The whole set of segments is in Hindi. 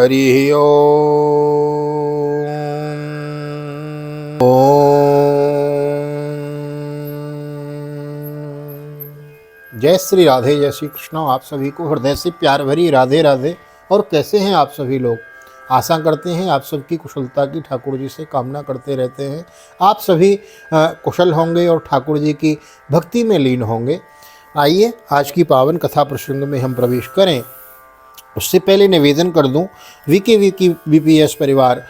हरि ओम। जय श्री राधे, जय श्री कृष्ण। आप सभी को हृदय से प्यार भरी राधे राधे। और कैसे हैं आप सभी लोग? आशा करते हैं आप सबकी कुशलता की ठाकुर जी से कामना करते रहते हैं। आप सभी कुशल होंगे और ठाकुर जी की भक्ति में लीन होंगे। आइए आज की पावन कथा प्रसंग में हम प्रवेश करें। उससे पहले निवेदन कर दूं, VKVPS परिवार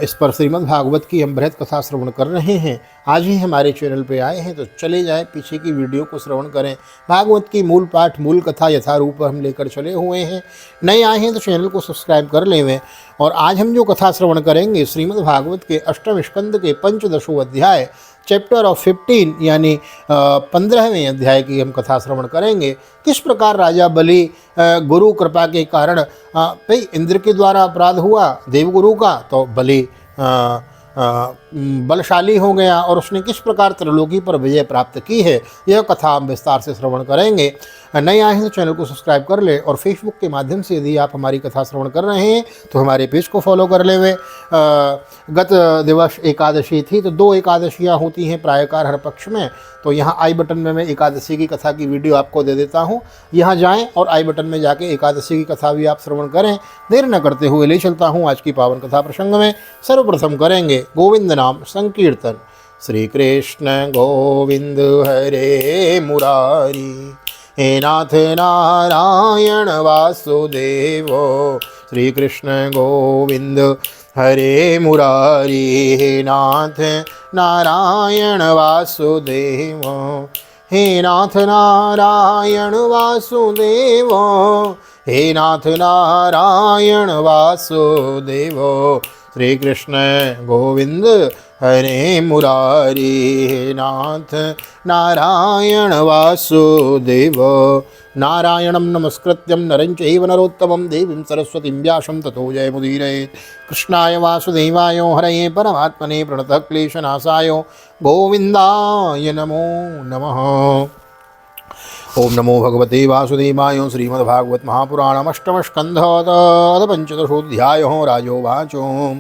इस पर श्रीमद् भागवत की हम बृहद कथा श्रवण कर रहे हैं। आज ही हमारे चैनल पे आए हैं तो चले जाएं, पीछे की वीडियो को श्रवण करें। भागवत की मूल पाठ मूल कथा यथारूप हम लेकर चले हुए हैं। नए आए हैं तो चैनल को सब्सक्राइब कर लें। और आज हम जो कथा श्रवण करेंगे श्रीमद् भागवत के अष्टम स्कंद के 15वें अध्याय चैप्टर ऑफ 15 यानी 15वें अध्याय की हम कथा श्रवण करेंगे। किस प्रकार राजा बलि गुरु कृपा के कारण भाई इंद्र के द्वारा अपराध हुआ देवगुरु का, तो बलि बलशाली हो गया और उसने किस प्रकार त्रिलोकी पर विजय प्राप्त की है, यह कथा हम विस्तार से श्रवण करेंगे। नए आए हैं तो चैनल को सब्सक्राइब कर ले और फेसबुक के माध्यम से यदि आप हमारी कथा श्रवण कर रहे हैं तो हमारे पेज को फॉलो कर ले। गत दिवस एकादशी थी तो 2 एकादशियाँ होती हैं प्रायकार हर पक्ष में, तो यहाँ आई बटन में मैं एकादशी की कथा की वीडियो आपको दे देता हूँ। यहाँ जाएं और आई बटन में जाके एकादशी की कथा भी आप श्रवण करें। देर न करते हुए ले चलता हूँ आज की पावन कथा प्रसंग में। सर्वप्रथम करेंगे गोविंद नाम संकीर्तन। श्री कृष्ण गोविंद हरे मुरारी, हे नाथ नारायण वासुदेव। श्री कृष्ण गोविंद हरे मुरारी, हे नाथ नारायण वासुदेव। हे नाथ नारायण वासुदेव, हे नाथ नारायण वासुदेव। श्री कृष्ण गोविंद हरे मुरारी, हे नाथ नारायण वासुदेव। नारायणं नमस्कृत्यं नरं चैव नरोत्तमं देवीं सरस्वतीं व्यासं ततो जयमुदीरयेत्। कृष्णाय वासुदेवाय हरये परमात्मने प्रणतः क्लेशनाशाय गोविन्दाय नमो नमः। ओम नमो भगवते वासुदेवाय। श्रीमद्भागवत महापुराणम् अष्टम स्कंध अथ 15ोऽध्यायः। राजोवाचो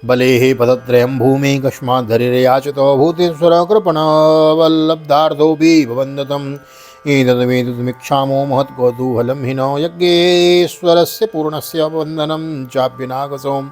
बलेः पदत्रयं भूमि कस्माद्धरिर्याचितो भूतेश्वर कृपणवल्लब्धार्थोऽपि भवन्दतम् एतद्वेदितुमिच्छामो महत्कौतूहलं हि न यज्ञेश्वरस्य पूर्णस्य वन्दनं चाप्यनागसोम्।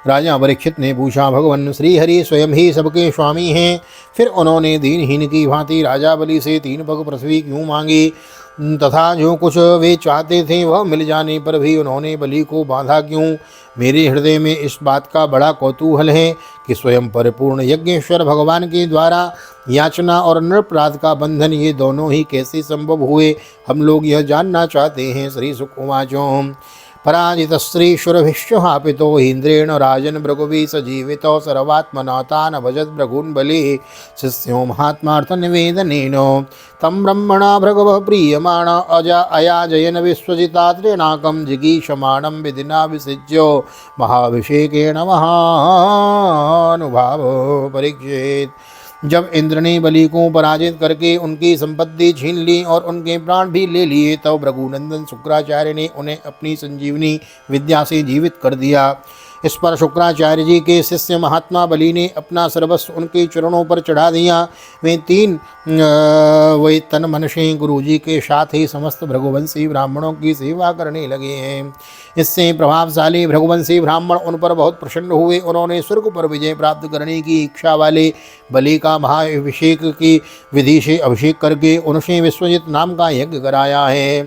राजा परीक्षित ने पूछा, भगवान श्री हरि स्वयं ही सबके स्वामी हैं, फिर उन्होंने दीनहीन की भांति राजा बलि से 3 पग पृथ्वी क्यों मांगी तथा जो कुछ वे चाहते थे वह मिल जाने पर भी उन्होंने बलि को बांधा क्यों? मेरे हृदय में इस बात का बड़ा कौतूहल है कि स्वयं परिपूर्ण यज्ञेश्वर भगवान के द्वारा याचना और नृपराध का बंधन ये दोनों ही कैसे संभव हुए, हम लोग यह जानना चाहते हैं। श्री सुकुवाचो पराजित स्त्रीशुरभिश्वहापितो इंद्रेण राजन भृगुवी सजीवितो सर्वात्मनातान भजत भृगुन बलि शिष्यो महात्मार्थ निवेदनेन तम ब्रह्मणा भृगव प्रीयमाण अयाजयन विश्वजितात्रेणाकं जिगीषमाणं विधिना विसिज्यो महाभिषेकेण महानुभाव परीक्षेत। जब इंद्र ने बलि को पराजित करके उनकी संपत्ति छीन ली और उनके प्राण भी ले लिए, तब भृगुनंदन शुक्राचार्य ने उन्हें अपनी संजीवनी विद्या से जीवित कर दिया। इस पर शुक्राचार्य जी के शिष्य महात्मा बलि ने अपना सर्वस्व उनके चरणों पर चढ़ा दिया। वे 3 वे तन मन से गुरु जी के साथ ही समस्त भृगुवंशी ब्राह्मणों की सेवा करने लगे हैं। इससे प्रभावशाली भृगुवंशी ब्राह्मण उन पर बहुत प्रसन्न हुए। उन्होंने स्वर्ग पर विजय प्राप्त करने की इच्छा वाले बलि का महाअभिषेक की विधि से अभिषेक करके उनसे विश्वजित नाम का यज्ञ कराया है।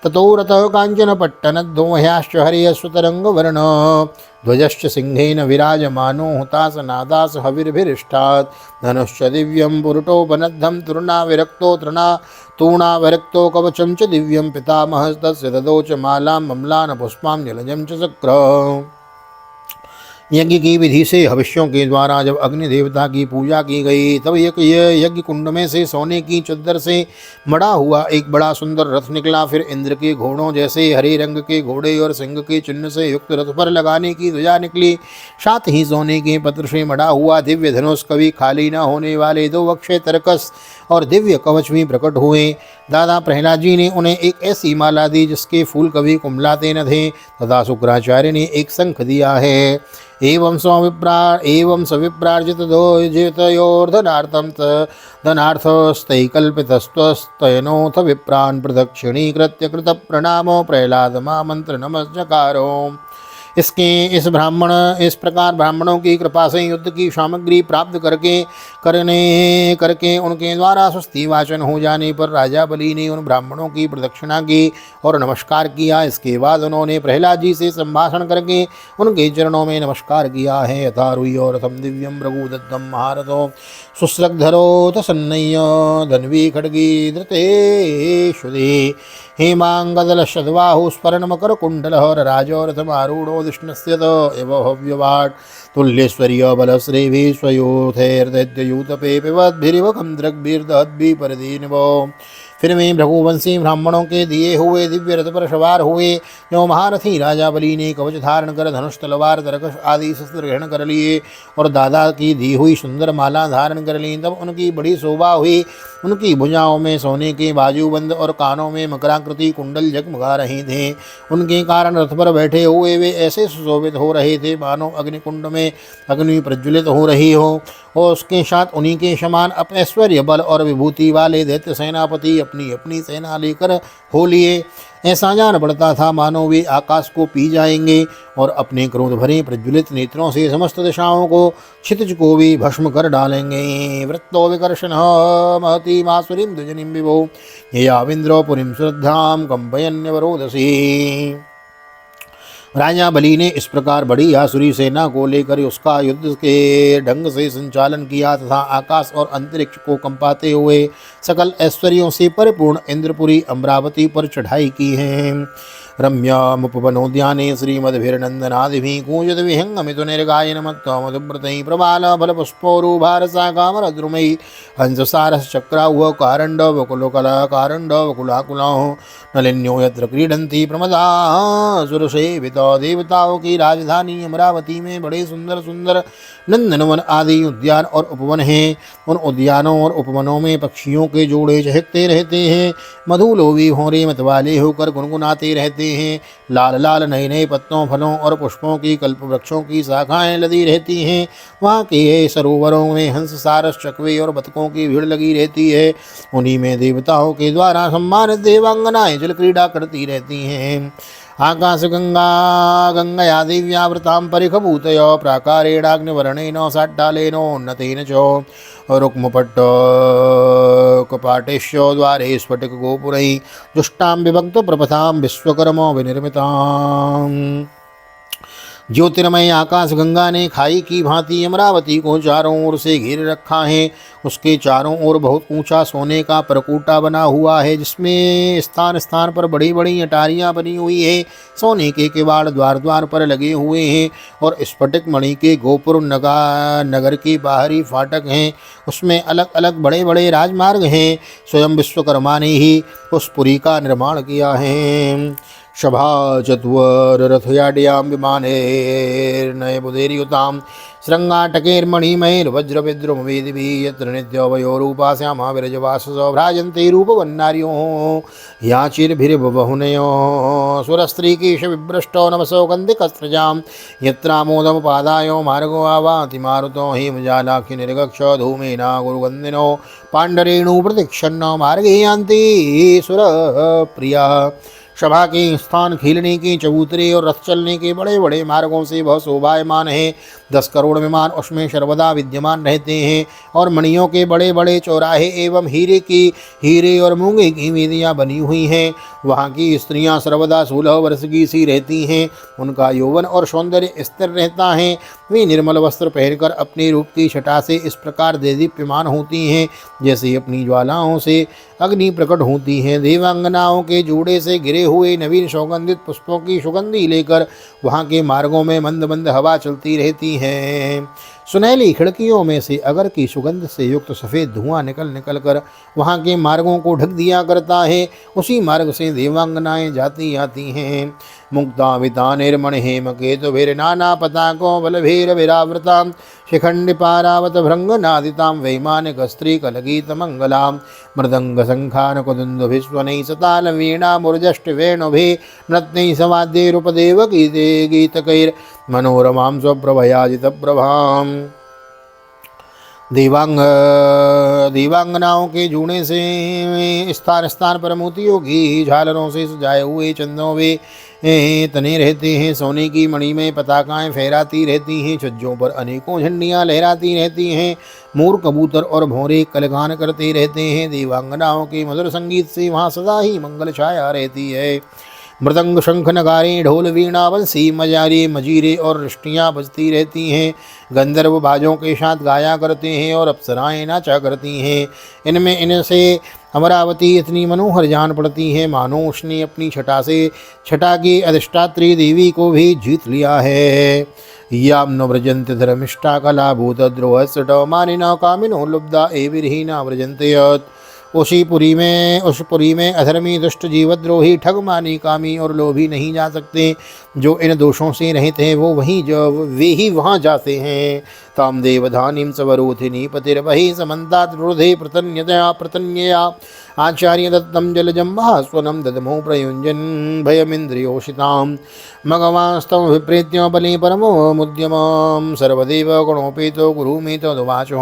ततो रतः कांचन पट्टनद्वोह्याश्च हरियस्वतरंग वर्ण ध्वजश्च सिंहेन विराजमानो हुतासनादास हविर्भिरिष्ठात् धनुश्च दिव्यं पुरुटोपनद्धं तूर्णाविरक्तो कवचं च दिव्यं पितामहस्तस्य ददौ च मालां मम्लान पुष्पां जलजं च चक्र। यज्ञ की विधि से हविष्यों के द्वारा जब अग्नि देवता की पूजा की गई, तब यज्ञ कुंड में से सोने की चद्दर से मढ़ा हुआ एक बड़ा सुंदर रथ निकला। फिर इंद्र के घोड़ों जैसे हरे रंग के घोड़े और सिंह के चिन्ह से युक्त रथ पर लगाने की ध्वजा निकली। साथ ही सोने के पत्र से मढ़ा हुआ दिव्य धनुष, कभी खाली न होने वाले 2 अक्षय तरकस और दिव्य कवच भी प्रकट हुए। दादा प्रहलाद जी ने उन्हें एक ऐसी माला दी जिसके फूल कभी कुमलाते न थे, तथा शुक्राचार्य ने एक शंख दिया है। एवं सविप्रार्जित जितयोर्धनार्थम धनार्थस्तैकल्पितस्तस्तयनोऽथ विप्रान् प्रदक्षिणीकृत्य कृत प्रणामो प्रहलाद मामंत्र नमस्कारो। इस प्रकार ब्राह्मणों की कृपा से युद्ध की सामग्री प्राप्त करके उनके द्वारा स्वस्ति वाचन हो जाने पर राजा बलि ने उन ब्राह्मणों की प्रदक्षिणा की और नमस्कार किया। इसके बाद उन्होंने प्रहलाद जी से संभाषण करके उनके चरणों में नमस्कार किया है। यथा रुई और रथम दिव्यम रघुदत्तम महारथो सुश्रगधरोथ सन्नय्य धन्वी खड्गी धृतेषुधे हेमांगदलशद्बाहु स्फरणमकरकुण्डलः राजोरथमारूढो धिष्णस्य एव भव्यवाट् तुल्येश्वर्य बलश्रेभिः स्वयोथैर्दैत्ययूतपे पिबद्भिरिव कन्द्रग्भिर्दहद्भिः परदीनिवो। फिर वे भृगुवंशी ब्राह्मणों के दिए हुए दिव्य रथ पर सवार हुए। जो महारथी राजा बलि ने कवच धारण कर धनुष तलवार तरकश आदि शस्त्र ग्रहण कर लिए और दादा की दी हुई सुंदर माला धारण कर ली, तब उनकी बड़ी शोभा हुई। उनकी भुजाओं में सोने के बाजूबंद और कानों में मकराकृति कुंडल जगमगा रहे थे। उनके कारण रथ पर बैठे हुए वे ऐसे सुशोभित हो रहे थे मानो अग्निकुंड में अग्नि प्रज्वलित हो रही हो। और उसके साथ उन्हीं के समान ऐश्वर्य बल और विभूति वाले दैत्य सेनापति अपनी अपनी सेना लेकर हो लिए। ऐसा जान पड़ता था मानो वे आकाश को पी जाएंगे और अपने क्रोध भरे प्रज्वलित नेत्रों से समस्त दिशाओं को क्षितिज को भी भस्म कर डालेंगे। वृत्तो विकर्षण महती मासुरीम द्विजनिम विभो याविंद्रो पुरीम श्रद्धाम कंपयन्यवरोदसी। राजा बलि ने इस प्रकार बड़ी आसुरी सेना को लेकर उसका युद्ध के ढंग से संचालन किया तथा आकाश और अंतरिक्ष को कंपाते हुए सकल ऐश्वर्यों से परिपूर्ण इंद्रपुरी अमरावती पर चढ़ाई की है। रम्यामुपवनोद्याने श्रीमद्भिर्नन्दनादिभिः कूजत विहङ्गमिथुनैर्गायनमत्त्वमधुव्रतैः प्रबालफलपुष्पोरुभारसा कामरद्रुमैः हंससारश्चक्रावः कारण्डवकुलकलाकारण्डवकुलाकुलाः नलिन्यो यत्र क्रीडन्ति प्रमदासुरसेवितो। देवताओं की राजधानी अमरावती में बड़े सुंदर सुंदर नंदनवन आदि उद्यान और उपवन हैं। उन उद्यानों और उपवनों में पक्षियों के जोड़े चहकते रहते हैं। मधुलोभी भौरे मतवाले होकर गुनगुनाते रहते हैं। लाल लाल नए नए पत्तों फलों और पुष्पों की कल्प वृक्षों की शाखाएं लदी रहती हैं। वहाँ के सरोवरों में हंस सारस चकवे और बतकों की भीड़ लगी रहती है। उन्हीं में देवताओं के द्वारा सम्मानित देवांगनाएं जल क्रीड़ा करती रहती हैं। आकाश गंगया दिव्यावृतां परिखभूतय प्राकारेणाग्निवर्णेन साट्टालेनोन्नतेन च रुक्मपट्टकपाटेश्च द्वारे स्फटिकगोपुरैः जुष्टां विभक्तप्रपथां विश्वकर्मा विनिर्मिताम्। ज्योतिर्मय आकाश गंगा ने खाई की भांति अमरावती को चारों ओर से घेर रखा है। उसके चारों ओर बहुत ऊंचा सोने का परकूटा बना हुआ है, जिसमें स्थान स्थान पर बड़ी बड़ी अटारियां बनी हुई है। सोने के किवाड़ द्वार द्वार पर लगे हुए हैं और स्फटिक मणि के गोपुर नगर के बाहरी फाटक हैं। उसमें अलग अलग बड़े बड़े राजमार्ग हैं। स्वयं विश्वकर्मा ने ही उस पुरी का निर्माण किया है। शभा चत्वर रथयाड्यां विमानैर्नयबुधैर्युतां श्रृंगाटकैर्मणिमैर्वज्रविद्रुमवेदिभिः यत्र नित्यवयोरूपास्यामा विरजवाससो भ्राजन्ते रूपवन्नार्यो याचिर्भिर्बहुनयो सुरस्त्रीकेशविभ्रष्टो नवसो गन्धिकस्त्रजां यत्रामोदमुपादायो मार्गो आवाति मारुतो हेमजालाखि निर्गक्ष धूमेना गुरुगन्धिनो पाण्डरेणु प्रतिक्षन्न मार्गे यान्ति सुरप्रिया। सभा के स्थान खेलने के चबूतरे और रथ चलने के बड़े बड़े मार्गों से बहुत शोभायमान है। 10 करोड़ विमान उसमें सर्वदा विद्यमान रहते हैं और मणियों के बड़े बड़े चौराहे एवं हीरे और मूंगे की वेदियाँ बनी हुई हैं। वहाँ की स्त्रियाँ सर्वदा 16 वर्ष की सी रहती हैं। उनका यौवन और सौंदर्य स्थिर रहता है। वे निर्मल वस्त्र पहनकर अपने रूप की छटा से इस प्रकार देदीप्यमान होती हैं जैसे अपनी ज्वालाओं से अग्नि प्रकट होती हैं। देवांगनाओं के जोड़े से गिरे हुए नवीन सौगंधित पुष्पों की सुगंधी लेकर वहाँ के मार्गों में मंद मंद हवा चलती रहती है। सुनहली खिड़कियों में से अगर की सुगंध से युक्त सफ़ेद धुआं निकल निकल कर वहाँ के मार्गों को ढक दिया करता है। उसी मार्ग से देवांगनाएं जाती आती हैं। मुक्ता विता निर्मण हेम केतु नाना पताको बलभीर विरावृता शिखंड पारावत भृंग नादिताम वैमानिक स्त्री कलगीत मंगलाम मृदंग संखान कुदुंद विश्वनई सताल वीणा मुरजष्ट वेणुभि नृत्नै समाद्य रूपदेव गीते गीतकैर मनोरमां स्वप्रभयाजित प्रभाम। देवांगनाओं के जूने से स्थान स्थान पर मोतियों की झालरों से सजाए हुए चंदों वे तने रहते हैं। सोने की मणि में पताकाएं फहराती रहती हैं। छज्जों पर अनेकों झंडियां लहराती रहती हैं। मोर कबूतर और भौरे कलगान करते रहते हैं। देवांगनाओं के मधुर संगीत से वहाँ सदा ही मंगल छाया रहती है। मृदंग शंख नगारे ढोल वीणा बंसी मजारे मजीरे और रिष्टियाँ बजती रहती हैं। गंधर्व बाजों के साथ गाया करते हैं और अप्सराएं नाचा करती हैं। इनमें इनसे अमरावती इतनी मनोहर जान पड़ती है मानो उसने अपनी छटा की अधिष्ठात्री देवी को भी जीत लिया है। याम न व्रजंत धर्मिष्ठा कला भूत द्रोह सट मानिना कामिनो लुब्धा ए विरहीना व्रजंते यत्। उस पुरी में अधर्मी दुष्ट जीवद्रोही ठग मानी कामी और लोभी नहीं जा सकते। जो इन दोषों से रहित हैं वे ही वहाँ जाते हैं। ताम देवधानीम स्वरूथिनी पतिर्वही समन्तात् हृदे प्रतन्यया आचार्य दत्तम जलजम महास्वनम ददमो प्रयुंजन भयमिंद्रियोषिताम मगवास्तव विप्रेत्य बलि परमो मुद्यमं सर्वदेव गुणोपेतो गुरुमेतो दुवाचो।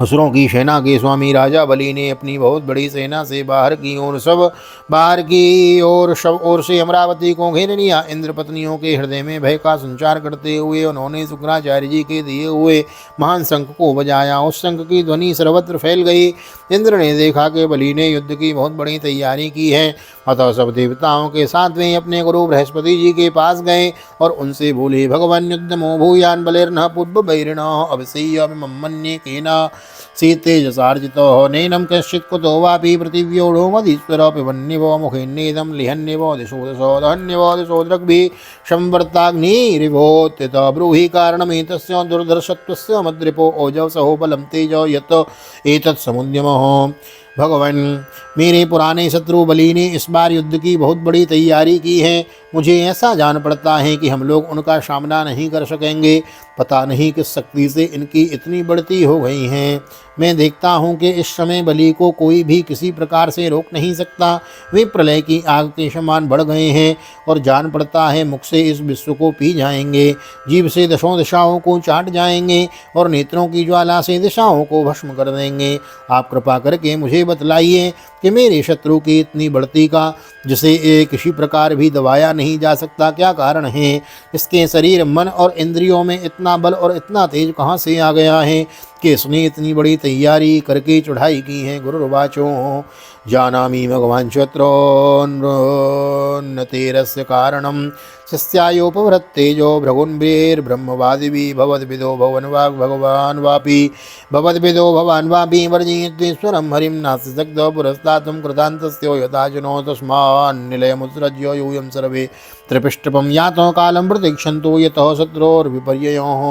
असुरों की सेना के स्वामी राजा बलि ने अपनी बहुत बड़ी सेना से बाहर की ओर सब ओर से अमरावती को घेर लिया। इंद्र पत्नियों के हृदय में भय का संचार करते हुए उन्होंने शुक्राचार्य जी के दिए हुए महान शंख को बजाया। उस शंख की ध्वनि सर्वत्र फैल गई। इंद्र ने देखा कि बलि ने युद्ध की बहुत बड़ी तैयारी की है। अतः सब देवताओं के साथ वे अपने गुरु बृहस्पति जी के पास गए और उनसे बोले, भगवान युद्धमो भूयान बलिर्न पूर्व बैरिण अभिषेय मन्ये केना सीतेजसार्जितो नैनं कश्चित् कुतो वापि पृथिव्योढो मदीश्वर पिबन्निवो मुखेन्नेदं लिहन्निवो दिशो दशो दहन्निवो दिशो दृग्भिः संवर्ताग्निरिवोत्यत ब्रूहि कारणमेतस्य दुर्धर्षत्वस्य मद्रिपो ओजवसहो बलं तेजो यत् एतत् समुद्यमः। भगवान, मेरे पुराने शत्रु बलि ने इस बार युद्ध की बहुत बड़ी तैयारी की है। मुझे ऐसा जान पड़ता है कि हम लोग उनका सामना नहीं कर सकेंगे। पता नहीं किस शक्ति से इनकी इतनी बढ़ती हो गई हैं। मैं देखता हूँ कि इस समय बलि को कोई भी किसी प्रकार से रोक नहीं सकता। वे प्रलय की आग के समान बढ़ गए हैं और जान पड़ता है मुख से इस विश्व को पी जाएंगे, जीभ से दशों दिशाओं को चाट जाएंगे और नेत्रों की ज्वाला से दिशाओं को भस्म कर देंगे। आप कृपा करके मुझे बतलाइए कि मेरे शत्रु की इतनी बढ़ती का, जिसे किसी प्रकार भी दबाया नहीं जा सकता, क्या कारण है? इसके शरीर, मन और इंद्रियों में इतना बल और इतना तेज कहाँ से आ गया है कि इसने इतनी बड़ी तैयारी करके चढ़ाई की है। गुरुर्वाचो जानामि भगवान शत्रोन्नतेरस्य कारणं शिष्यायोपवृत्तेजो भृगुन्भिर्ब्रह्मवादिभिः भवद्विदो भगवान् वापि वर्जयित्वेश्वरं हरिं नास्ति शक्तो पुरस्तातुं कृतान्तस्य यथाजनो तस्मान्निलयमुत्सृज्य यूयं सर्वे त्रिपिष्टपं यातो कालं प्रतीक्षन्तु यतः शत्रोर्विपर्ययोः।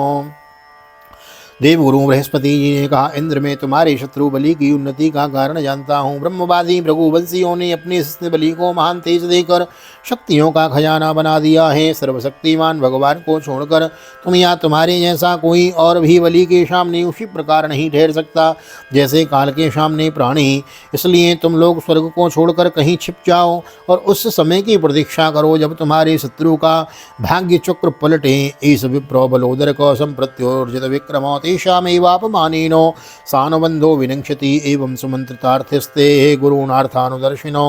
देवगुरु बृहस्पति जी ने कहा, इंद्र, मैं तुम्हारे शत्रु बलि की उन्नति का कारण जानता हूँ। ब्रह्मवादी भृगुवंशियों ने अपने शिष्य बलि को महान तेज देकर शक्तियों का खजाना बना दिया है। सर्वशक्तिमान भगवान को छोड़कर तुम या तुम्हारे जैसा कोई और भी बलि के सामने उसी प्रकार नहीं ठहर सकता जैसे काल के सामने प्राणी। इसलिए तुम लोग स्वर्ग को छोड़कर कहीं छिप जाओ और उस समय की प्रतीक्षा करो जब तुम्हारे शत्रु का भाग्य चक्र पलटे। इस विप्रो बलोदर को संप्रत्योर्जित विक्रमो तेषामेवापमानेनो सानुबंधो विनङ्क्षति एवं सुमंत्रितार्थस्ते गुरूणार्थानुदर्शिनो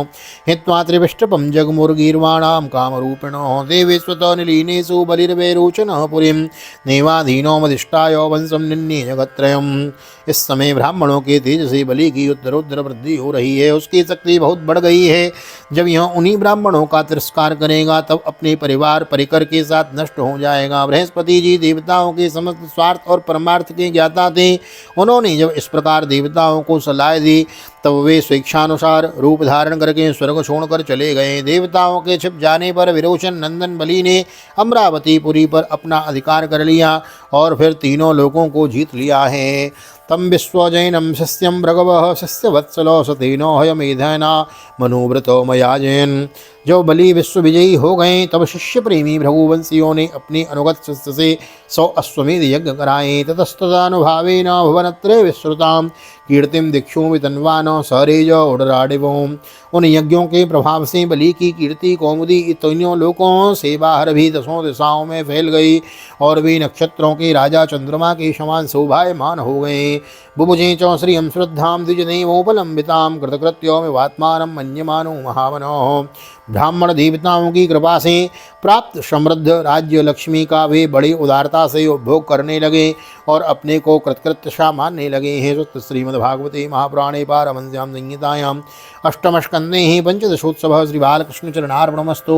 हित्वा त्रिविष्टपं जगमुर्गीर्वाणां कामरूपिणो देवेष्वतो निलीनेषु बलिर्वैरोचनः पुरीं नैवाधीनो मदिष्टाय वंशं निन्ये जगत्त्रयम्। इस समय ब्राह्मणों के तेज से बलि की उत्तरोत्तर वृद्धि हो रही है। उसकी शक्ति बहुत बढ़ गई है। जब यह उन्हीं ब्राह्मणों का तिरस्कार करेगा तब अपने परिवार परिकर के साथ नष्ट हो जाएगा। बृहस्पति जी देवताओं के समस्त स्वार्थ और परमार्थ पदार्थ के ज्ञाता थे। उन्होंने जब इस प्रकार देवताओं को सलाह दी तब वे स्वेच्छानुसार रूप धारण करके स्वर्ग छोड़कर चले गए। देवताओं के छिप जाने पर विरोचन नंदन बलि ने अमरावतीपुरी पर अपना अधिकार कर लिया और फिर तीनों लोगों को जीत लिया है। तम विश्वजैनम शिष्यम भृगव शिष्यवत्सलो सतेनो हयमेधना मनोव्रतो मया जयन। जब बलि विश्व विजयी हो गए तब शिष्य प्रेमी भृगुवंशियों ने अपने अनुगत शिष्य से 100 अश्वमेध यज्ञ कराए। ततस्तदानुभावेन भुवनत्रय विश्रुताम कीर्तिम दीक्षु वितन्वानो सरेज उडराडिवों। उन यज्ञों के प्रभाव से बलि की कीर्ति कौमुदी तीनों लोकों से बाहर भी 10 दिशाओं में फैल गई और वे नक्षत्रों के राजा चंद्रमा के समान शोभायमान हो गए। बुभुजे च श्रियं श्रद्धां द्विजदेवोपलंबितां कृतकृत्यो विवात्मानं मन्यमानो महावनो। ब्राह्मण देवताओं की कृपा से प्राप्त समृद्ध राज्य लक्ष्मी का वे बड़ी उदारता से उपभोग करने लगे और अपने को कृतकृत्य मानने लगे हैं। श्रीमद्भागवते महापुराणे पारमहंस्यां संहितायां अष्टमस्कन्धे पंचदशोत्सवः श्री बालकृष्णचरणार्पणमस्तु।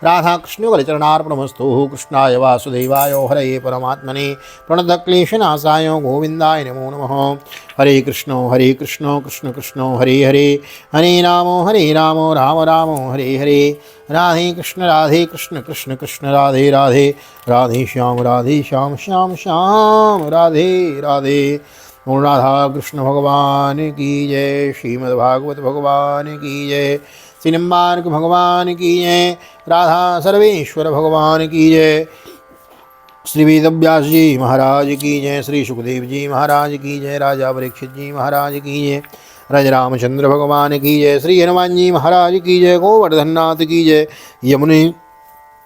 राधा कृष्णवरचरणार्पणमस्तु। कृष्णाय वासुदेवाय हरये परमात्मने प्रणतक्लेशनाशाय गोविन्दाय नमो नमः। हरे कृष्ण कृष्ण कृष्ण हरे हरे, हरे राम राम राम हरे हरे। राधे कृष्ण कृष्ण कृष्ण राधे राधे, राधे श्याम श्याम श्याम राधे राधे। राधा कृष्ण भगवान की जय। श्रीमद्भागवत भगवान की जय। श्रीनिम्बार्क भगवान की जय। राधा सर्वेश्वर भगवान की जय। श्री वेदव्यास जी महाराज की जय। श्री सुखदेव जी महाराज की जय। राजा परीक्षित जी महाराज की जय। राजा रामचंद्र भगवान की जय। श्री हनुमान जी महाराज की जय। गोवर्धननाथ की जय। यमुने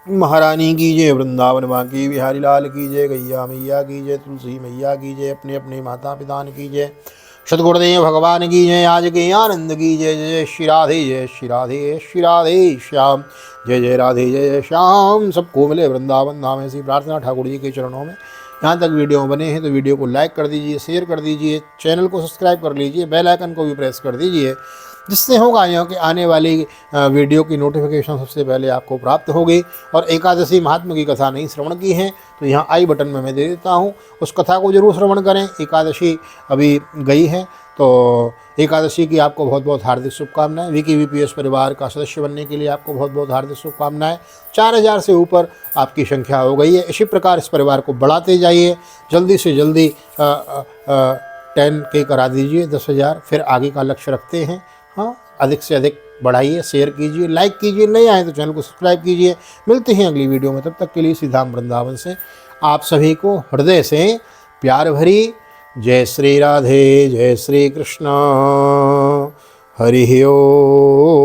महारानी की जय। वृंदावन बांकी बिहारी लाल की जय। गैया मैया की जय। तुलसी मैया की जय। अपने अपने माता पिता की जय। सतगुरुदेव भगवान की जय। आज के आनंद की जय। जय श्री राधे जय श्री राधे श्री राधे श्याम। जय जय राधे जय श्याम। सबको मिले वृंदावन धाम, ऐसी प्रार्थना ठाकुर जी के चरणों में। यहाँ तक वीडियो बने हैं तो वीडियो को लाइक कर दीजिए, शेयर कर दीजिए, चैनल को सब्सक्राइब कर लीजिए, बेल आइकन को भी प्रेस कर दीजिए, जिससे होगा यह कि आने वाली वीडियो की नोटिफिकेशन सबसे पहले आपको प्राप्त होगी। और एकादशी महात्मा की कथा नहीं श्रवण की है तो यहाँ आई बटन में मैं दे देता हूँ, उस कथा को जरूर श्रवण करें। एकादशी अभी गई है तो एकादशी की आपको बहुत बहुत हार्दिक शुभकामनाएं। VKVPS परिवार का सदस्य बनने के लिए आपको बहुत बहुत हार्दिक शुभकामनाएं। 4000 से ऊपर आपकी संख्या हो गई है। इसी प्रकार इस परिवार को बढ़ाते जाइए। जल्दी से जल्दी 10K करा दीजिए, 10,000, फिर आगे का लक्ष्य रखते हैं। हाँ, अधिक से अधिक बढ़ाइए, शेयर कीजिए, लाइक कीजिए, नहीं आए तो चैनल को सब्सक्राइब कीजिए। मिलते हैं अगली वीडियो में, तब तक के लिए श्री धाम वृंदावन से आप सभी को हृदय से प्यार भरी जय श्री राधे, जय श्री कृष्ण, हरि ओम।